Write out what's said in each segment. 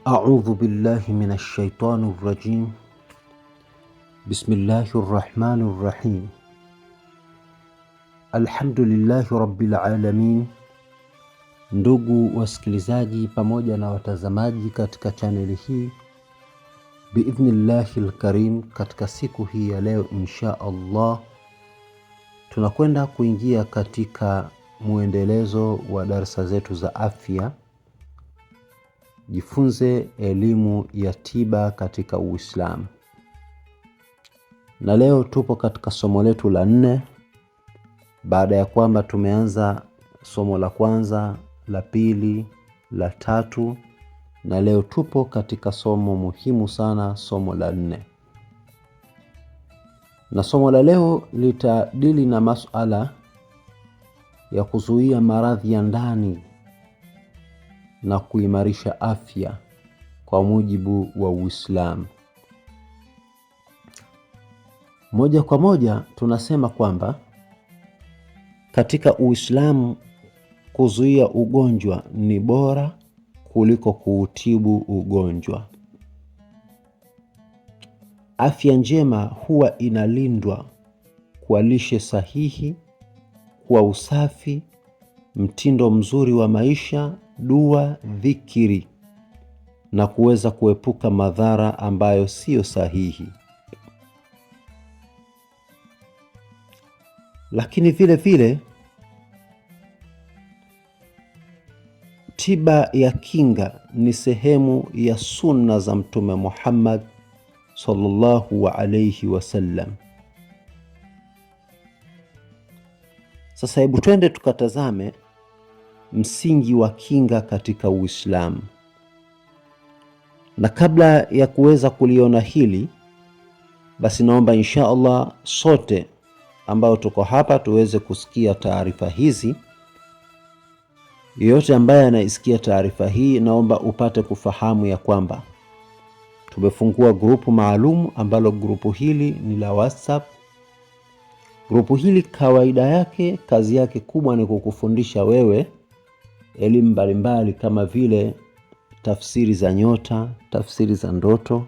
أعوذ بالله من الشيطان الرجيم. بسم الله الرحمن الرحيم. الحمد لله رب العالمين. Ndugu wasikilizaji pamoja na watazamaji katika chaneli hii, biidhnillahil karim, katika siku hii ya leo insha Allah tunakwenda kuingia katika muendelezo wa darasa zetu za afya. Jifunze elimu ya tiba katika Uislamu. Na leo tupo katika somo letu la 4, baada ya kwamba tumeanza somo la kwanza, la pili, la tatu, na leo tupo katika somo muhimu sana, somo la 4. Na somo la leo litadili na masuala ya kuzuia maradhi ya ndani na kuimarisha afya kwa mujibu wa Uislamu. Moja kwa moja tunasema kwamba katika Uislamu kuzuia ugonjwa ni bora kuliko kuutibu ugonjwa. Afya njema huwa inalindwa kwa lishe sahihi, kwa usafi, mtindo mzuri wa maisha, dua, dhikiri, na kuweza kuepuka madhara ambayo sio sahihi. Lakini vile vile tiba ya kinga ni sehemu ya sunna za Mtume Muhammad sallallahu alayhi wasallam. Sasa hebu twende tukatazame msingi wa kinga katika Uislamu. Na kabla ya kuweza kuliona hili, basi naomba insha Allah sote ambao tuko hapa tuweze kusikia taarifa hizi. Yeyote ambaye anaisikia taarifa hii, naomba upate kufahamu ya kwamba tumefungua grupu maalum ambalo grupu hili ni la WhatsApp. Grupu hili kawaida yake, kazi yake kubwa ni kukufundisha wewe elimu mbalimbali kama vile tafsiri za nyota, tafsiri za ndoto,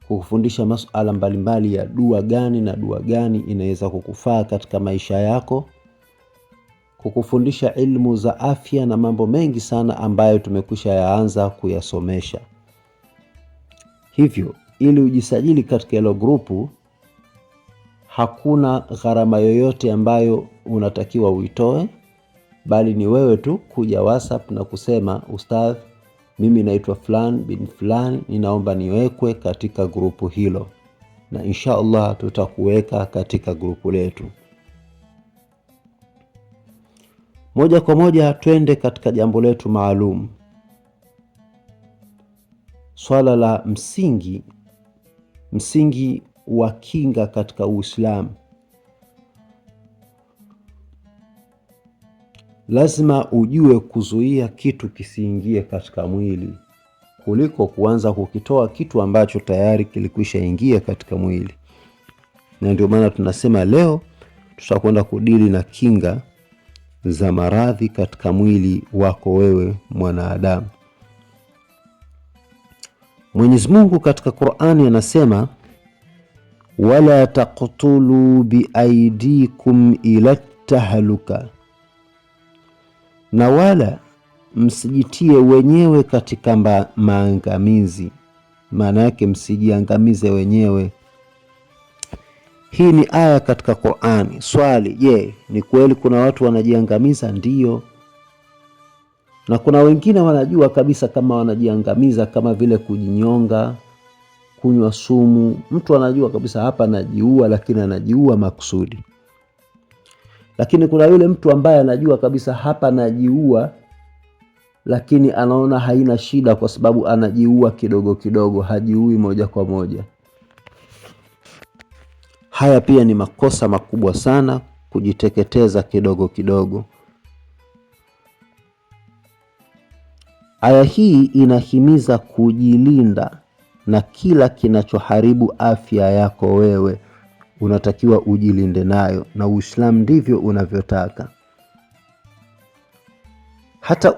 kukufundisha masuala mbalimbali ya dua gani na dua gani inaweza kukufaa katika maisha yako, kukufundisha ilmu za afya na mambo mengi sana ambayo tumekwisha yaanza kuyasomesha. Hivyo, ili ujisajili katika hilo grupu, hakuna gharama yoyote ambayo unatakiwa uitoe, bali ni wewe tu kuja WhatsApp na kusema, ustadh, mimi naitwa fulani bin fulani, ninaomba niwekwe katika grupu hilo, na insha Allah tutakuweka katika grupu letu. Moja kwa moja twende katika jambo letu maalum. Swala la msingi wa kinga katika Uislamu. Lazima ujue kuzuia kitu kisiingie katika mwili kuliko kuanza kukitoa kitu ambacho tayari kilikwisha ingia katika mwili. Na ndio maana tunasema leo tutakwenda kudili na kinga za maradhi katika mwili wako wewe mwanadamu. Mwenyezi Mungu katika Qur'ani anasema, wala taqtulu biaidikum ila tahluka, na wala msijitie wenyewe katika maangamizi. Maana yake msijiangamize wenyewe. Hii ni aya katika Qur'ani. Swali, je, ni kweli kuna watu wanajiangamiza? Ndiyo. Na kuna wengine wanajua kabisa kama wanajiangamiza, kama vile kujinyonga, kunywa sumu. Mtu anajua kabisa hapa anajiua, lakini anajiua makusudi. Lakini kuna yule mtu ambaye anajua kabisa hapa anajiua, lakini anaona haina shida kwa sababu anajiua kidogo kidogo, hajiui moja kwa moja. Haya pia ni makosa makubwa sana, kujiteketeza kidogo kidogo. Aya hii inahimiza kujilinda na kila kinachoharibu afya yako wewe. Unatakiwa ujilinde nayo, na Uislamu ndivyo unavyotaka. Hata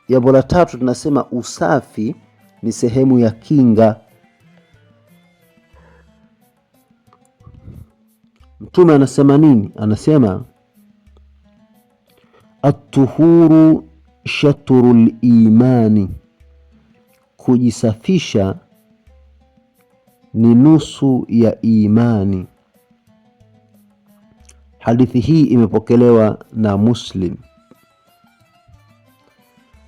Jambo la tatu tunasema usafi ni sehemu ya kinga. Mtume anasema nini? Anasema at-tuhuru shatrul imani, kujisafisha ni nusu ya imani. Hadithi hii imepokelewa na Muslim.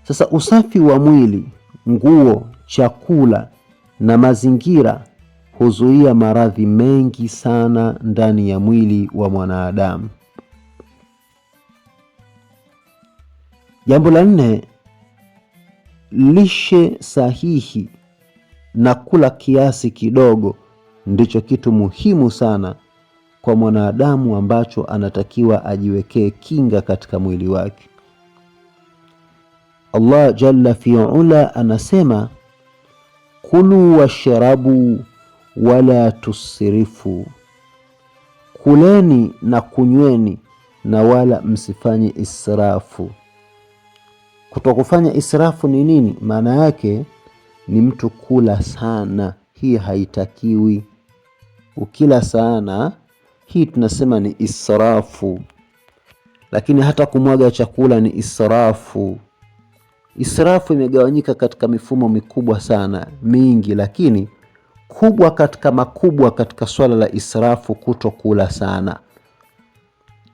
Sasa usafi wa mwili, nguo, chakula na mazingira huzuia maradhi mengi sana ndani ya mwili wa mwanadamu. Jambo la 4, lishe sahihi na kula kiasi kidogo ndicho kitu muhimu sana kwa mwanadamu ambacho anatakiwa ajiwekee kinga katika mwili wake. Allah jalla fi'ala anasema kulu washrabu wala tusrifu, kuleni na kunyweni na wala msifanye israfu. Kutokufanya israfu ni nini? Maana yake ni mtu kula sana, hii haitakiwi. Ukila sana, hii tunasema ni israfu. Lakini hata kumwaga chakula ni israfu. Israfu imegawanyika katika mifumo mikubwa sana, mingi, lakini kubwa katika makubwa katika swala la israfu kutokula sana.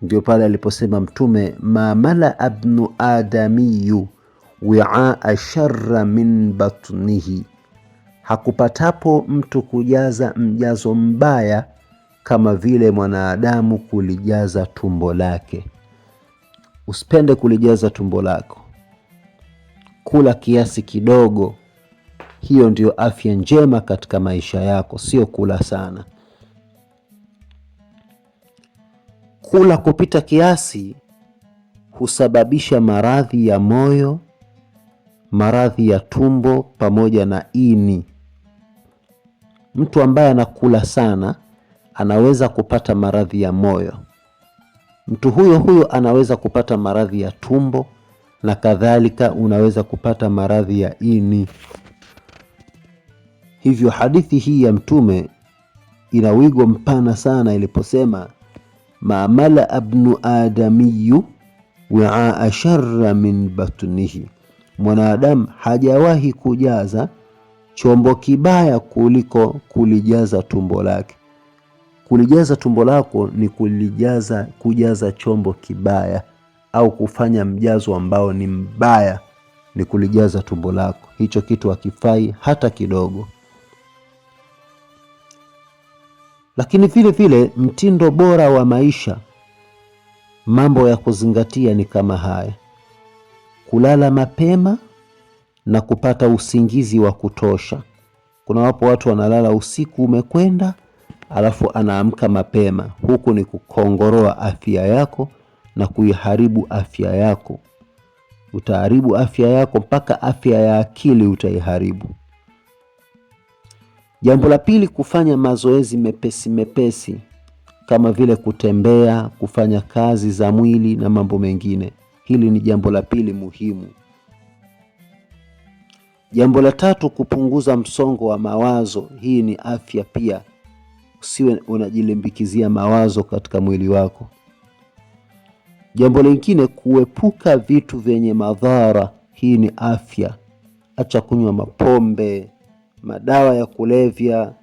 Ndio pale aliposema Mtume, ma mala ibnu adamiyu wi'aa sharra min batnihi, hakupatapo mtu kujaza mjazo mbaya kama vile mwanadamu kulijaza tumbo lake. Usipende kulijaza tumbo lako, kula kiasi kidogo. Hiyo ndio afya njema katika maisha yako, sio kula sana. Kula kupita kiasi husababisha maradhi ya moyo, maradhi ya tumbo pamoja na ini. Mtu ambaye anakula sana anaweza kupata maradhi ya moyo. Mtu huyo anaweza kupata maradhi ya tumbo na kadhalika, unaweza kupata maradhi ya ini. Hivyo hadithi hii ya Mtume ina wigo mpana sana iliposema ma mala ibnu adamiyu wi'aa sharra min batnihi, mwanadamu hajawahi kujaza chombo kibaya kuliko kulijaza tumbo lake. Kulijaza tumbo lako ni kujaza chombo kibaya, au kufanya mjazo ambao ni mbaya ni kulijaza tumbo lako. Hicho kitu hakifai hata kidogo. Lakini vile vile mtindo bora wa maisha, mambo ya kuzingatia ni kama haya: kulala mapema na kupata usingizi wa kutosha. Kuna wapo watu wanalala usiku umekwenda, alafu anaamka mapema. Huku ni kukongoroa afya yako na kuiharibu afya yako. Utaharibu afya yako mpaka afya ya akili utaiharibu. Jambo la pili, kufanya mazoezi mepesi kama vile kutembea, kufanya kazi za mwili na mambo mengine. Hili ni jambo la pili muhimu. Jambo la tatu, kupunguza msongo wa mawazo. Hii ni afya pia. Usiwe unajilimbikizia mawazo katika mwili wako. Jambo lingine, kuepuka vitu vyenye madhara. Hii ni afya. Acha kunywa mapombe, madawa ya kulevya,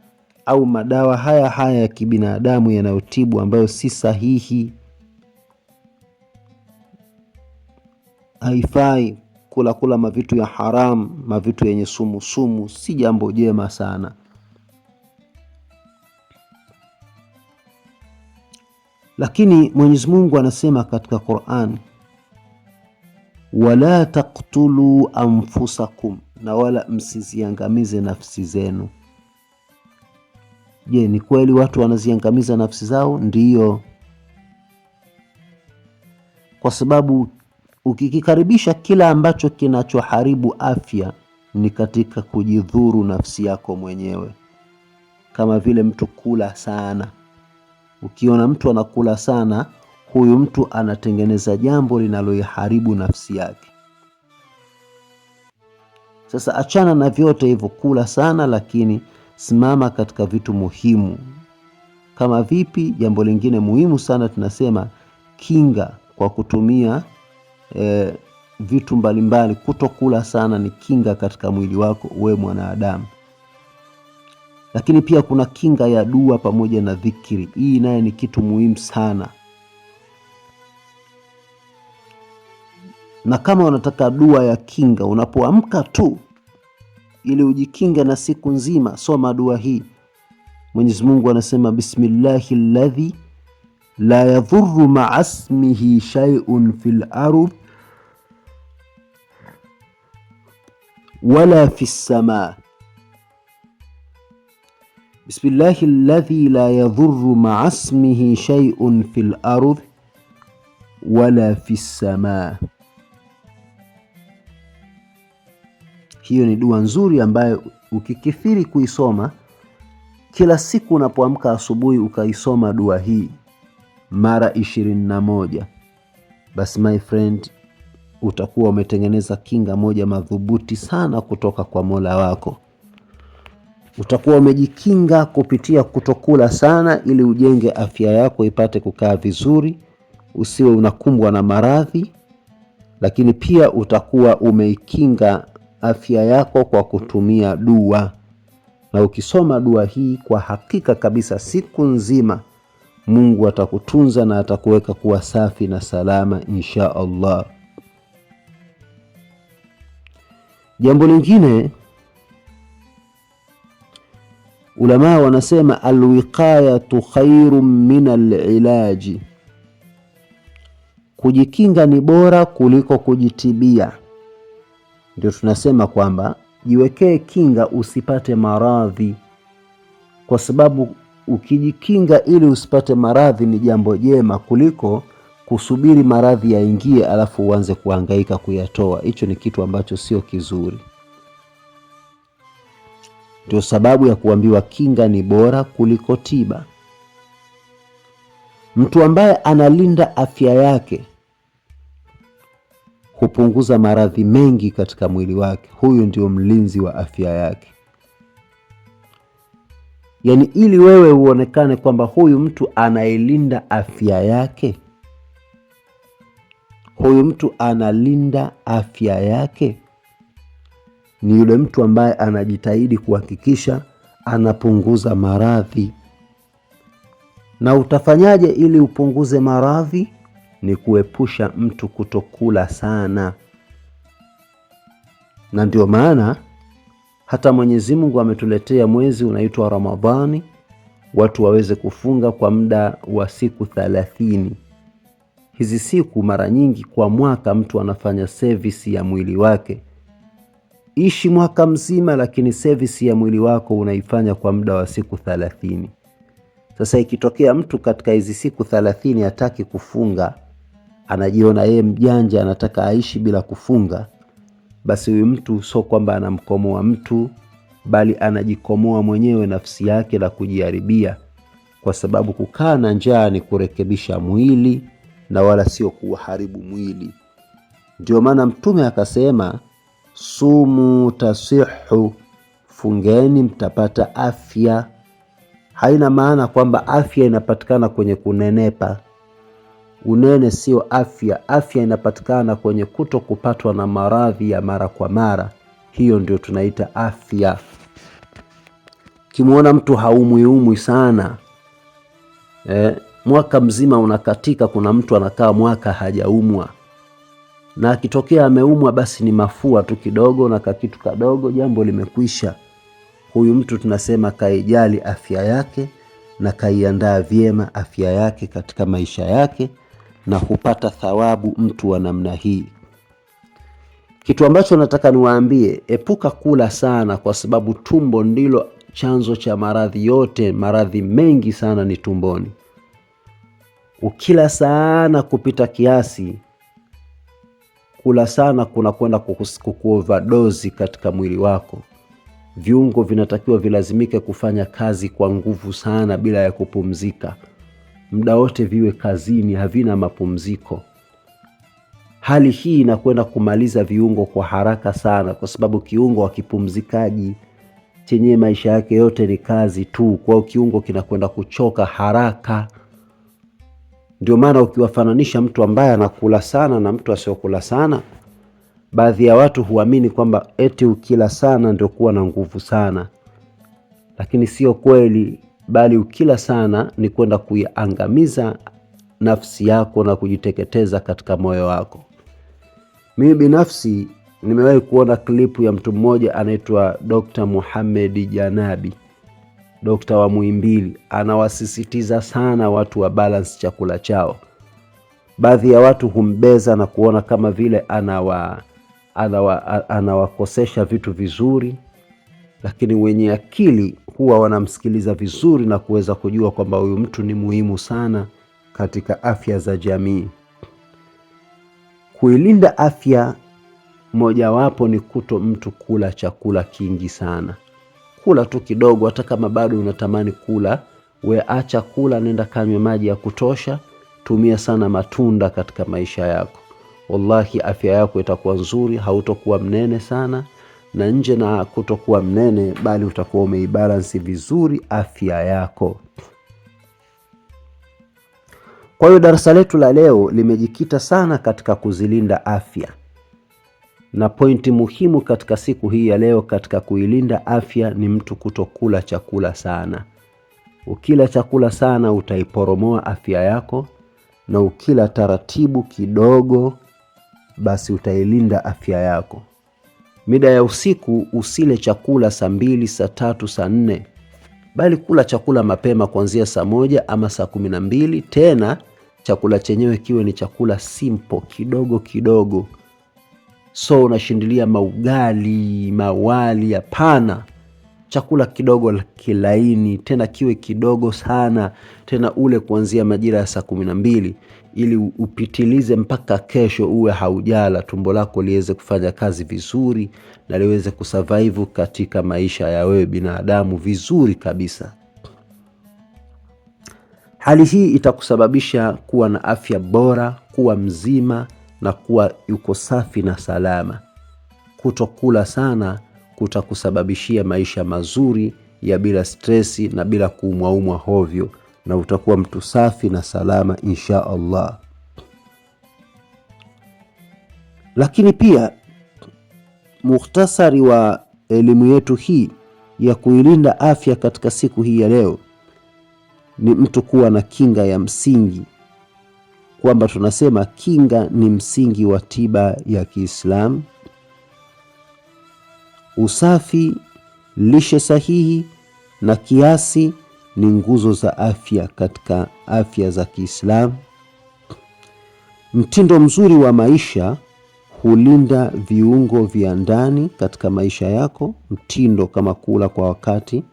au madawa haya ya kibinadamu yanayotibu ambayo si sahihi. Haifai kula mavitu ya haram, mavitu yenye sumu, si jambo jema sana. Lakini Mwenyezi Mungu anasema katika Qur'an, wala taqtulu anfusakum, na wala msiziangamize nafsi zenu. Je, ni kweli watu wanaziangamiza nafsi zao? Ndiyo. Kwa sababu ukikikaribisha kila ambacho kinachoharibu afya ni katika kujidhuru nafsi yako mwenyewe. Kama vile mtu kula sana. Ukiona mtu anakula sana, huyu mtu anatengeneza jambo linaloiharibu nafsi yake. Sasa achana na vyote hivyo, kula sana, lakini simama katika vitu muhimu. Kama vipi? Jambo lingine muhimu sana tunasema kinga kwa kutumia vitu mbalimbali. Kutokula sana ni kinga katika mwili wako uwe mwanadamu. Lakini pia kuna kinga ya dua pamoja na dhikri. Hii naye ni kitu muhimu sana. Na kama unataka dua ya kinga, unapoamka tu ili ujikinge na siku nzima, soma dua hii. Mwenyezi Mungu anasema bismillahi alladhi la yadhurru ma'a ismihi shay'un fil ardh wala fis samaa. Bismillahi alladhi la yadhurru ma'a ismihi shay'un fil ardh wala fis samaa. Hiyo ni dua nzuri ambayo ukikithiri kuisoma kila siku unapoamka asubuhi, ukaisoma dua hii mara 21, basi my friend, utakuwa umetengeneza kinga moja madhubuti sana kutoka kwa Mola wako. Utakuwa umejikinga kupitia kutokula sana, ili ujenge afya yako ipate kukaa vizuri, usiwe unakumbwa na maradhi. Lakini pia utakuwa umeikinga afya yako kwa kutumia dua. Na ukisoma dua hii, kwa hakika kabisa siku nzima Mungu atakutunza na atakuweka kuwa safi na salama insha Allah. Jambo lingine, ulama wanasema alwiqayatu khairun min alilaji. Kujikinga ni bora kuliko kujitibia. Ndio tunasema kwamba jiwekee kinga usipate maradhi, kwa sababu ukijikinga ili usipate maradhi ni jambo jema kuliko kusubiri maradhi yaingie alafu uanze kuhangaika kuyatoa. Hicho ni kitu ambacho sio kizuri. Ndio sababu ya kuambiwa kinga ni bora kuliko tiba. Mtu ambaye analinda afya yake hupunguza maradhi mengi katika mwili wake. Huyu ndio mlinzi wa afya yake. Yaani ili wewe uonekane kwamba huyu mtu anailinda afya yake, huyu mtu analinda afya yake, ni yule mtu ambaye anajitahidi kuhakikisha anapunguza maradhi. Na utafanyaje ili upunguze maradhi? Ni kuepusha mtu kutokula sana. Na ndio maana hata Mwenyezi Mungu ametuletea mwezi unaitwa Ramadhani, watu waweze kufunga kwa muda wa siku 30. Hizi siku mara nyingi kwa mwaka mtu anafanya service ya mwili wake. Ishi mwaka mzima, lakini service ya mwili wako unaifanya kwa muda wa siku 30. Sasa ikitokea mtu katika hizi siku 30 hataki kufunga, anajiona yeye mjanja, anataka aishi bila kufunga, basi huyu mtu sio kwamba anamkomoa mtu, bali anajikomoa mwenyewe nafsi yake na kujiharibia, kwa sababu kukaa na njaa ni kurekebisha mwili na wala sio kuharibu mwili. Ndio maana Mtume akasema sumu tasihu, fungeni mtapata afya. Haina maana kwamba afya inapatikana kwenye kunenepa. Unene sio afya. Afya inapatikana kwenye kuto kupatwa na maradhi ya mara kwa mara. Hiyo ndio tunaita afya. Kimuona mtu haumwi sana, mwaka mzima unakatika, kuna mtu anakaa mwaka hajaumwa, na akitokea ameumwa basi ni mafua tu kidogo na kakitu kadogo, jambo limekwisha. Huyu mtu tunasema kaijali afya yake na kaiandaa vyema afya yake katika maisha yake, na hupata thawabu mtu wa namna hii. Kitu ambacho nataka niwaambie, epuka kula sana, kwa sababu tumbo ndilo chanzo cha maradhi yote. Maradhi mengi sana ni tumboni. Ukila sana kupita kiasi, kula sana kuna kwenda kukuoverdose katika mwili wako. Viungo vinatakiwa vilazimike kufanya kazi kwa nguvu sana bila ya kupumzika. Muda wote viwe kazini, havina mapumziko. Hali hii inakwenda kumaliza viungo kwa haraka sana, kwa sababu kiungo hakipumzikaji, chenye maisha yake yote ni kazi tu. Kwa kiungo kinakwenda kuchoka haraka. Ndio maana ukiwafananisha mtu ambaye anakula sana na mtu asiyokula sana, baadhi ya watu huamini kwamba eti ukila sana ndio kuwa na nguvu sana, lakini sio kweli, bali ukila sana ni kwenda kuiangamiza nafsi yako na kujiteketeza katika moyo wako. Mimi binafsi nimewahi kuona klipu ya mtu mmoja anaitwa Dr. Muhammad Janabi, dokta wa Muhimbili. Anawasisitiza sana watu wa balance chakula chao. Baadhi ya watu humbeza na kuona kama vile anawakosesha vitu vizuri, lakini wenye akili huwa wanamsikiliza vizuri na kuweza kujua kwamba huyu mtu ni muhimu sana katika afya za jamii. Kuilinda afya mojawapo ni kuto mtu kula chakula kingi sana. Kula tu kidogo, hata kama bado unatamani kula, we acha kula, nenda kanywe maji ya kutosha, tumia sana matunda katika maisha yako. Wallahi afya yako itakuwa nzuri, hautokuwa mnene sana, na nje na kutokuwa mnene, bali utakuwa umeibalansi vizuri afya yako. Kwa hiyo darasa letu la leo limejikita sana katika kuzilinda afya. Na pointi muhimu katika siku hii ya leo katika kuilinda afya ni mtu kutokula chakula sana. Ukila chakula sana utaiporomoa afya yako, na ukila taratibu kidogo basi utailinda afya yako. Mida ya usiku usile chakula saa 2, saa 3, saa 4, bali kula chakula mapema kuanzia saa 1 ama saa 12. Tena chakula chenyewe kiwe ni chakula simple, kidogo kidogo. So unashindilia maugali, mawali, hapana. Chakula kidogo kilaini, tena kiwe kidogo sana, tena ule kuanzia majira ya saa 12, ili upitilize mpaka kesho uwe haujala, tumbo lako liweze kufanya kazi vizuri na liweze kusurvive katika maisha ya wewe binadamu vizuri kabisa. Hali hii itakusababisha kuwa na afya bora, kuwa mzima na kuwa yuko safi na salama. Kutokula sana kutakusababishia maisha mazuri ya bila stresi na bila kuumwa hovyo, na utakuwa mtu safi na salama insha Allah. Lakini pia mukhtasari wa elimu yetu hii ya kuilinda afya katika siku hii ya leo ni mtu kuwa na kinga ya msingi, kwamba tunasema kinga ni msingi wa tiba ya Kiislamu. Usafi, lishe sahihi na kiasi ni nguzo za afya katika afya za Kiislamu. Mtindo mzuri wa maisha hulinda viungo vya ndani katika maisha yako. Mtindo kama kula kwa wakati,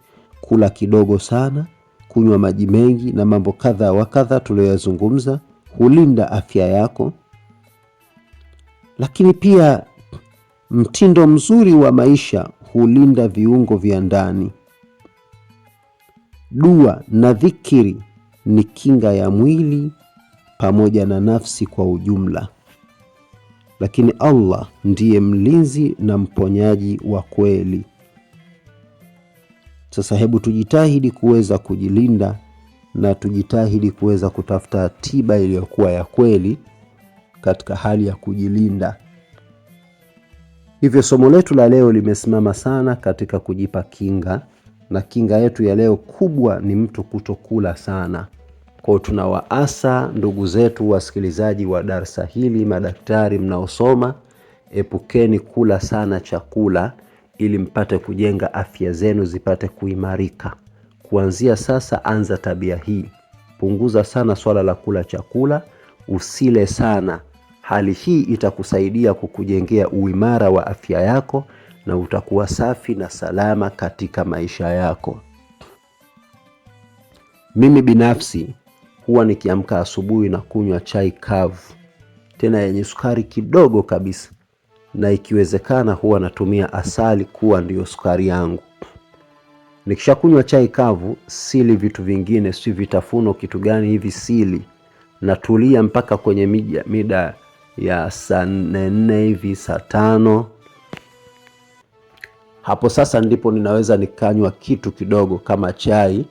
kula kidogo sana, kunywa maji mengi na mambo kadha wa kadha tuliyozungumza hulinda afya yako. Lakini pia mtindo mzuri wa maisha hulinda viungo vya ndani. Dua na dhikiri ni kinga ya mwili pamoja na nafsi kwa ujumla. Lakini Allah ndiye mlinzi na mponyaji wa kweli. Sasa hebu tujitahidi kuweza kujilinda na tujitahidi kuweza kutafuta tiba iliyokuwa ya kweli katika hali ya kujilinda. Hivyo somo letu la leo limesimama sana katika kujipa kinga, na kinga yetu ya leo kubwa ni mtu kutokula sana. Kwa tunawaasa ndugu zetu wasikilizaji wa darasa hili, madaktari mnaosoma, epukeni kula sana chakula ili mpate kujenga afya zenu zipate kuimarika. Kuanzia sasa anza tabia hii. Punguza sana swala la kula chakula, usile sana. Hali hii itakusaidia kukujengea uimara wa afya yako na utakuwa safi na salama katika maisha yako. Mimi binafsi huwa nikiamka asubuhi na kunywa chai kavu, tena yenye sukari kidogo kabisa, na ikiwezekana huwa natumia asali kuwa ndiyo sukari yangu. Nikishakunywa chai kavu, sili vitu vingine, si vitafuno kitu gani hivi sili. Natulia mpaka kwenye mida ya saa 4 hivi, saa 5. Hapo sasa ndipo ninaweza nikanywa kitu kidogo kama chai,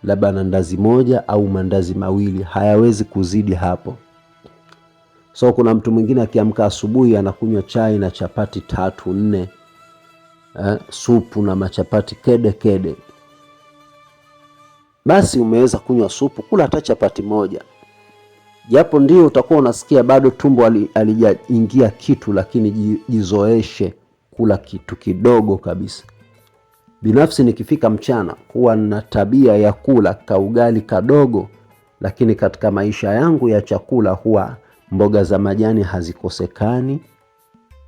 labda na ndazi moja au mandazi mawili, hayawezi kuzidi hapo. So kuna mtu mwingine akiamka asubuhi anakunywa chai na chapati 3-4, supu na machapati kede. Basi umeweza kunywa supu, kula hata chapati moja. Japo ndio utakuwa unasikia bado tumbo alijaingia kitu, lakini jizoeshe kula kitu kidogo kabisa. Binafsi nikifika mchana huwa na tabia ya kula kaugali kadogo, lakini katika maisha yangu ya chakula huwa mboga za majani hazikosekani.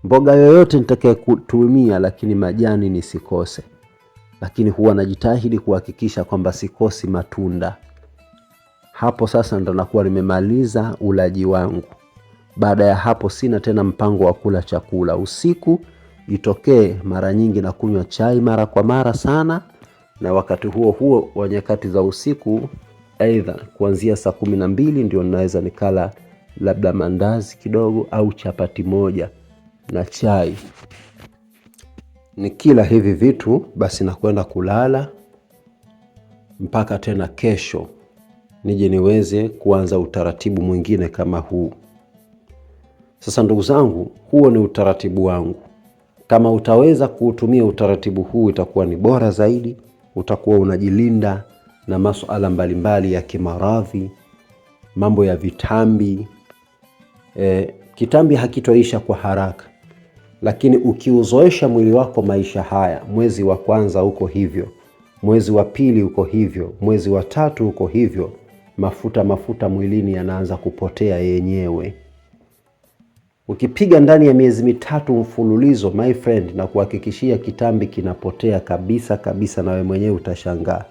Mboga yoyote nitakaye kutumia, lakini majani nisikose. Lakini huwa najitahidi kuhakikisha kwamba sikosi matunda. Hapo sasa ndo nakuwa nimemaliza ulaji wangu. Baada ya hapo sina tena mpango wa kula chakula. Usiku itokee mara nyingi na kunywa chai mara kwa mara sana, na wakati huo wa nyakati za usiku aidha kuanzia saa 12 ndio naweza nikala labda mandazi kidogo au chapati moja na chai. Nikila hivi vitu basi nakwenda kulala mpaka tena kesho nije niweze kuanza utaratibu mwingine kama huu. Sasa ndugu zangu, huo ni utaratibu wangu. Kama utaweza kuutumia utaratibu huu itakuwa ni bora zaidi. Utakuwa unajilinda na masuala mbalimbali ya kimaradhi, mambo ya vitambi. Kitambi hakitoisha kwa haraka, lakini ukiuzoesha mwili wako maisha haya, mwezi wa kwanza uko hivyo, mwezi wa pili uko hivyo, mwezi wa 3 uko hivyo, mafuta mwilini yanaanza kupotea yenyewe. Ukipiga ndani ya miezi 3 mfululizo, my friend, na kuhakikishia kitambi kinapotea kabisa, na wewe mwenyewe utashangaa.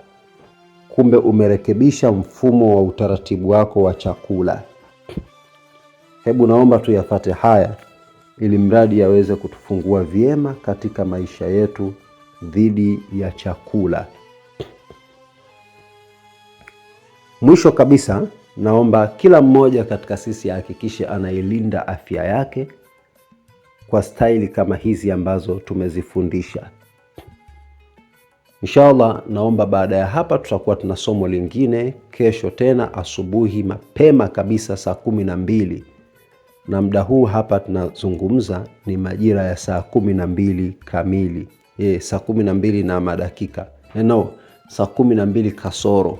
Kumbe umerekebisha mfumo wa utaratibu wako wa chakula. Hebu naomba tuyafate haya ili mradi yaweze kutufungua vyema katika maisha yetu dhidi ya chakula. Mwisho kabisa, naomba kila mmoja katika sisi ahakikishe anailinda afya yake kwa staili kama hizi ambazo tumezifundisha. Inshallah, naomba baada ya hapa tutakuwa tuna somo lingine kesho tena asubuhi mapema kabisa saa 12. Na muda huu hapa tunazungumza ni majira ya saa 12 kamili. Saa 12 na madakika. Saa 12 kasoro.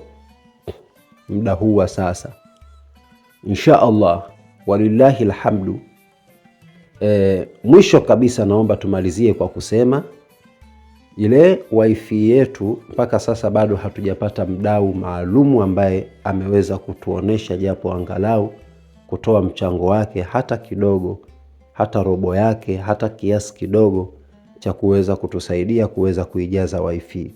Muda huu wa sasa. Inshallah, walillahi alhamdu. Mwisho kabisa naomba tumalizie kwa kusema ile wifi yetu mpaka sasa bado hatujapata mdau maalumu ambaye ameweza kutuonesha japo angalau kutoa mchango wake hata kidogo, hata robo yake, hata kiasi kidogo cha kuweza kutusaidia kuweza kuijaza wifi.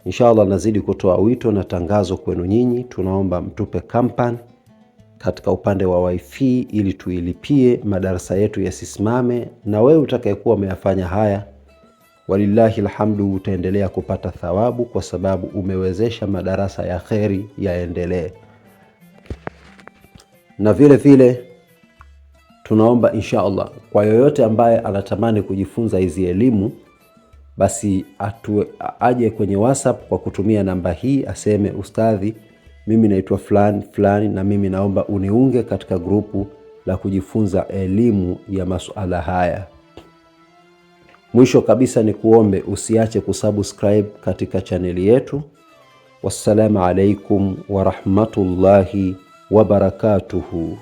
Inshallah nazidi kutoa wito na tangazo kwenu nyinyi, tunaomba mtupe kampani katika upande wa wifi ili tuilipie madarasa yetu yasisimame, na wewe utakayekuwa umeyafanya haya, walillahi alhamdu, utaendelea kupata thawabu kwa sababu umewezesha madarasa ya kheri yaendelee. Na vile vile tunaomba inshallah kwa yoyote ambaye anatamani kujifunza hizi elimu, basi aje kwenye WhatsApp kwa kutumia namba hii, aseme ustadhi, mimi naitwa fulani na mimi naomba uniunge katika grupu la kujifunza elimu ya masuala haya. Mwisho kabisa ni kuombe usiache kusubscribe katika chaneli yetu. Wassalamu alaikum wa rahmatullahi wa barakatuhu.